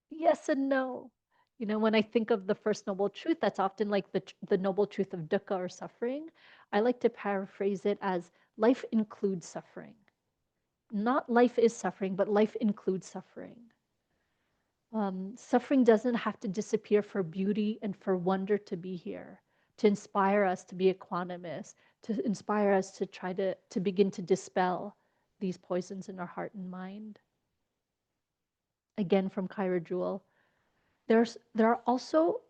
yes and no. When I think of the first noble truth, that's often like the noble truth of dukkha or suffering. I like to paraphrase it as life includes suffering. Not life is suffering, but life includes suffering. Suffering doesn't have to disappear for beauty and for wonder to be here, to inspire us to be equanimous, to inspire us to try to begin to dispel these poisons in our heart and mind. Again, from Kyra Jewel, there are also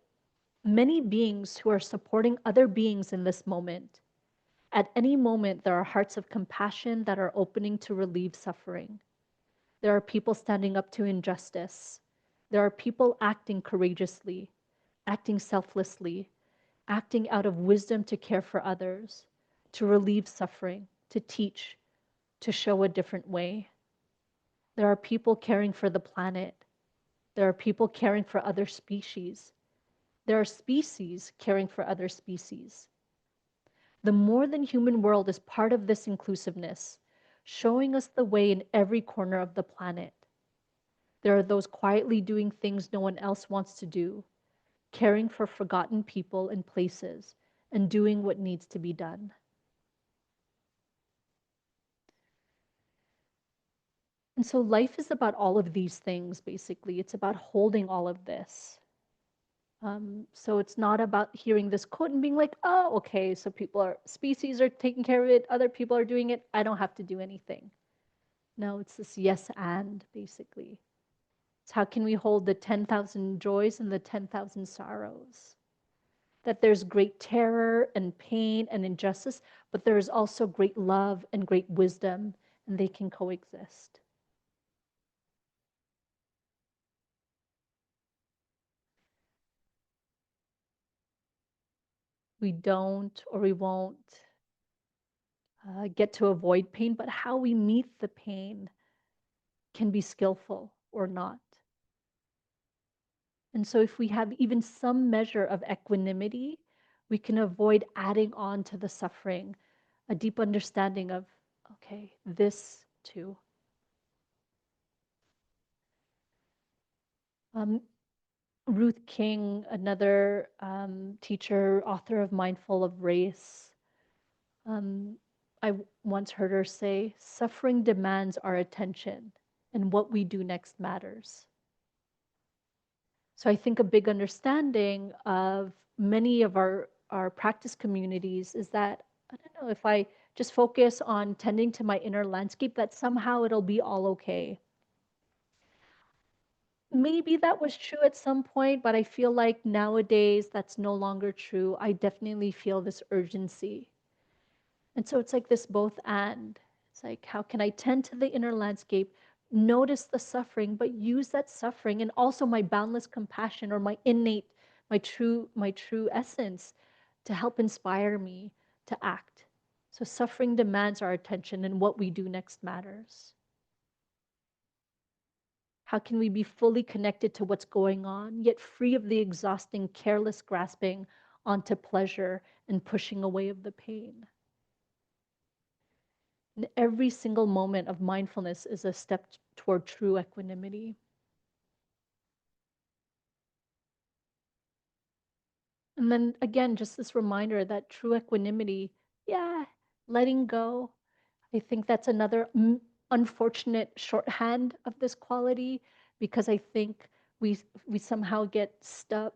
many beings who are supporting other beings in this moment. At any moment, there are hearts of compassion that are opening to relieve suffering. There are people standing up to injustice. There are people acting courageously, acting selflessly, acting out of wisdom to care for others, to relieve suffering, to teach, to show a different way. There are people caring for the planet. There are people caring for other species. There are species caring for other species. The more than human world is part of this inclusiveness, showing us the way in every corner of the planet. There are those quietly doing things no one else wants to do, caring for forgotten people and places, and doing what needs to be done. And so life is about all of these things, basically. It's about holding all of this. So it's not about hearing this quote and being like, oh, okay, so species are taking care of it, other people are doing it, I don't have to do anything. No, it's this yes and, basically. It's how can we hold the 10,000 joys and the 10,000 sorrows? That there's great terror and pain and injustice, but there is also great love and great wisdom, and they can coexist. We don't or we won't get to avoid pain, but how we meet the pain can be skillful or not. And so, if we have even some measure of equanimity, we can avoid adding on to the suffering a deep understanding of, okay, this too. Um, Ruth King, another teacher, author of Mindful of Race, I once heard her say, suffering demands our attention, and what we do next matters. So I think a big understanding of many of our practice communities is that, I don't know, if I just focus on tending to my inner landscape, that somehow it'll be all okay. Maybe that was true at some point, but I feel like nowadays that's no longer true. I definitely feel this urgency. And so it's like this both and. It's like, how can I tend to the inner landscape, notice the suffering, but use that suffering and also my boundless compassion or my innate, my true essence to help inspire me to act. So suffering demands our attention, and what we do next matters. How can we be fully connected to what's going on, yet free of the exhausting, careless grasping onto pleasure and pushing away of the pain? And every single moment of mindfulness is a step toward true equanimity. And then again, just this reminder that true equanimity, yeah, letting go. I think that's another unfortunate shorthand of this quality, because I think we we somehow get stuck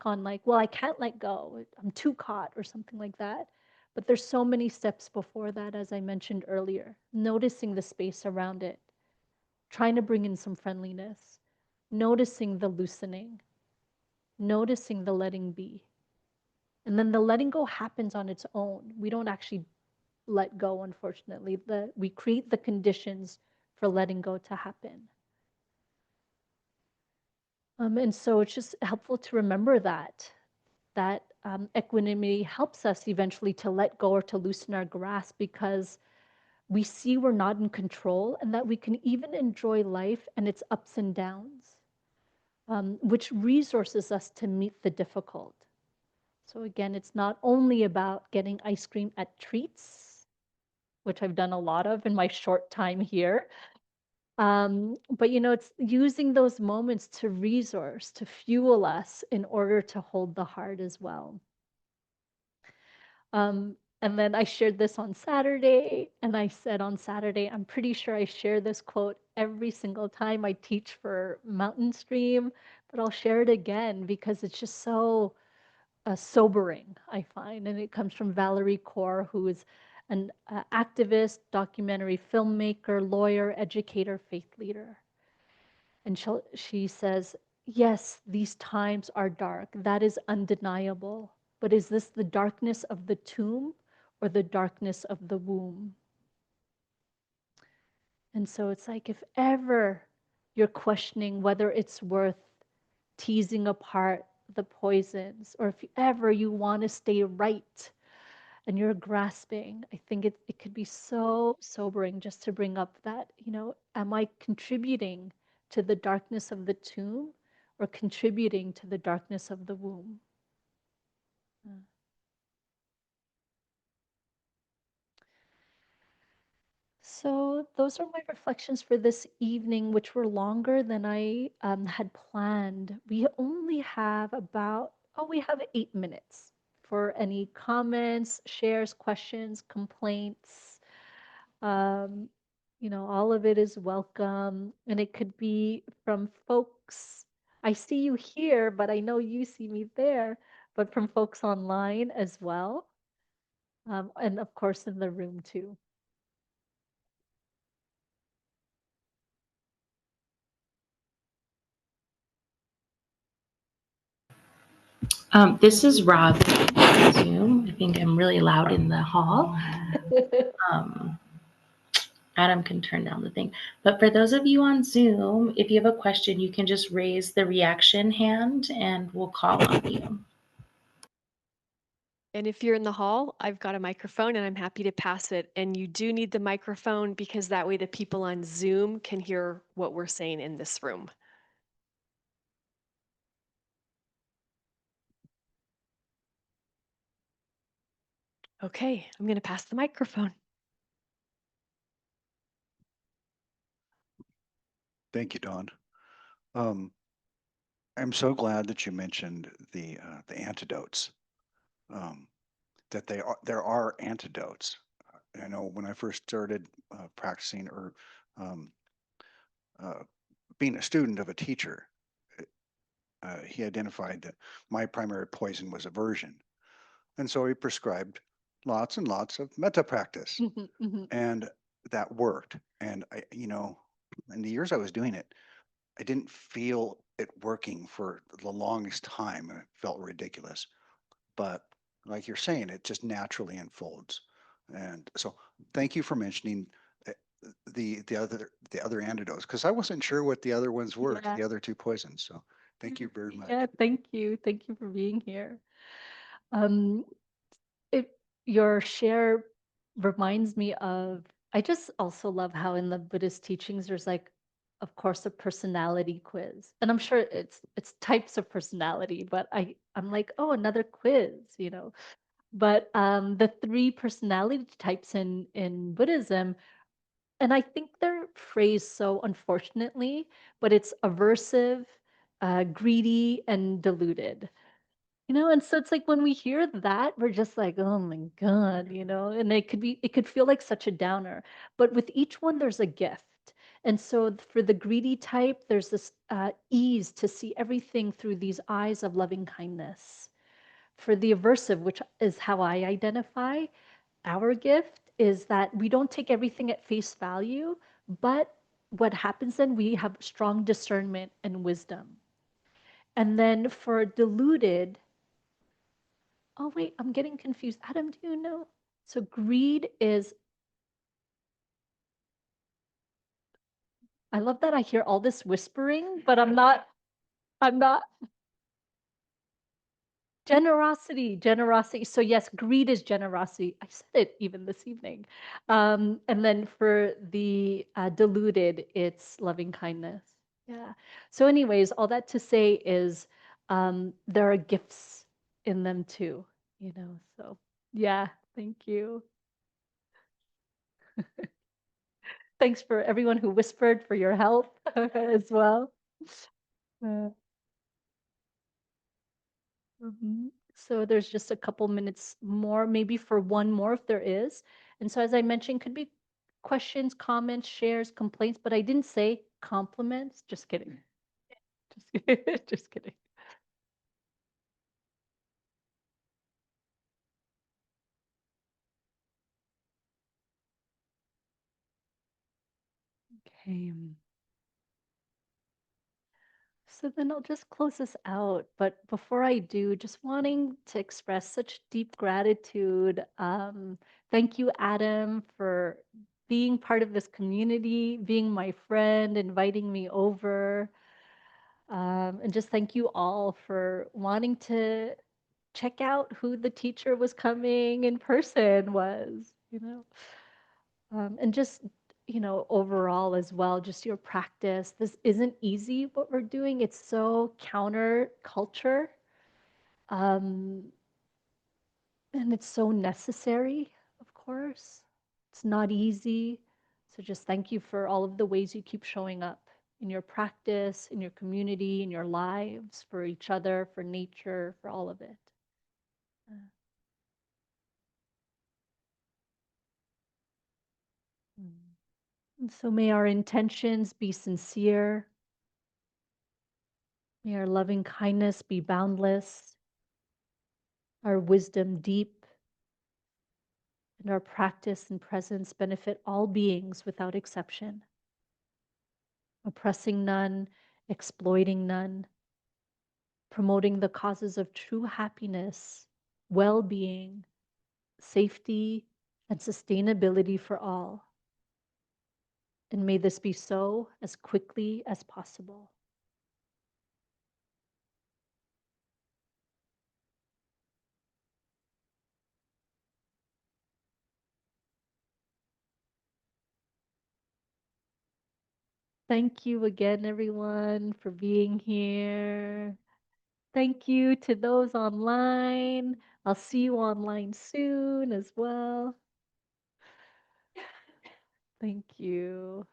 on like, well, I can't let go. I'm too caught or something like that. But there's so many steps before that, as I mentioned earlier, noticing the space around it, trying to bring in some friendliness, noticing the loosening, noticing the letting be. And then the letting go happens on its own. We don't actually let go, unfortunately. We create the conditions for letting go to happen. And so it's just helpful to remember that equanimity helps us eventually to let go or to loosen our grasp, because we see we're not in control and that we can even enjoy life and its ups and downs, which resources us to meet the difficult. So again, it's not only about getting ice cream at treats, which I've done a lot of in my short time here. But it's using those moments to resource, to fuel us in order to hold the heart as well. And then I shared this on Saturday, and I said on Saturday, I'm pretty sure I share this quote every single time I teach for Mountain Stream, but I'll share it again because it's just so sobering, I find. And it comes from Valerie Kaur, who is an activist, documentary filmmaker, lawyer, educator, faith leader. And she says, yes, these times are dark. That is undeniable. But is this the darkness of the tomb or the darkness of the womb? And so it's like, if ever you're questioning whether it's worth teasing apart the poisons, or if ever you want to stay right and you're grasping, I think it could be so sobering just to bring up that, am I contributing to the darkness of the tomb or contributing to the darkness of the womb? Yeah. So those are my reflections for this evening, which were longer than I had planned. We only have we have 8 minutes for any comments, shares, questions, complaints. Um, all of it is welcome. And it could be from folks. I see you here, but I know you see me there, but from folks online as well. And of course in the room too. This is Rob on Zoom. I think I'm really loud in the hall. Adam can turn down the thing. But for those of you on Zoom, if you have a question, you can just raise the reaction hand and we'll call on you. And if you're in the hall, I've got a microphone and I'm happy to pass it. And you do need the microphone because that way the people on Zoom can hear what we're saying in this room. Okay, I'm going to pass the microphone. Thank you, Dawn. I'm so glad that you mentioned the antidotes. Um, that there are antidotes. I know when I first started practicing or um, uh, being a student of a teacher, he identified that my primary poison was aversion, and so he prescribed lots and lots of metta practice, Mhm, mhm. and that worked. And in the years I was doing it, I didn't feel it working for the longest time, and it felt ridiculous. But like you're saying, it just naturally unfolds. And so, thank you for mentioning uh, the other antidotes, because I wasn't sure what the other ones were, Yeah. the other two poisons. So, thank you very Yeah, much. thank you. Thank you for being here. Um, it your share reminds me of I just also love how in the Buddhist teachings there's like of course a personality quiz. And I'm sure it's types of personality, but I'm like, oh, another quiz, you know. But the three personality types in Buddhism, and I think they're phrased so unfortunately, but it's aversive, greedy, and deluded. You know, and so it's like when we hear that, we're just like, oh my God, you know, and it could feel like such a downer. But with each one, there's a gift. And so for the greedy type, there's this ease to see everything through these eyes of loving kindness. For the aversive, which is how I identify, our gift is that we don't take everything at face value, but what happens then, we have strong discernment and wisdom. And then for deluded, oh, wait, I'm getting confused. Adam, do you know? So greed is, I love that I hear all this whispering, but I'm not, generosity, generosity. So yes, greed is generosity. I said it even this evening. And then for the deluded, it's loving kindness. Yeah. So anyways, all that to say is there are gifts in them too, you know, so yeah, thank you. Thanks for everyone who whispered for your help as well. Uh, So there's just a couple minutes more, maybe for one more if there is. And so, as I mentioned, could be questions, comments, shares, complaints, but I didn't say compliments. Just kidding. Just kidding. Just kidding. Okay. So then I'll just close this out. But before I do, just wanting to express such deep gratitude. Thank you, Adam, for being part of this community, being my friend, inviting me over. And just thank you all for wanting to check out who the teacher was coming in person was, you know. And just, you know, overall as well, just your practice. This isn't easy what we're doing. It's so counter culture. Um, and it's so necessary, of course. It's not easy. So just thank you for all of the ways you keep showing up in your practice, in your community, in your lives, for each other, for nature, for all of it. Uh, mm. And so may our intentions be sincere. May our loving kindness be boundless, our wisdom deep, and our practice and presence benefit all beings without exception, oppressing none, exploiting none, promoting the causes of true happiness, well being, safety, and sustainability for all. And may this be so as quickly as possible. Thank you again, everyone, for being here. Thank you to those online. I'll see you online soon as well. Thank you.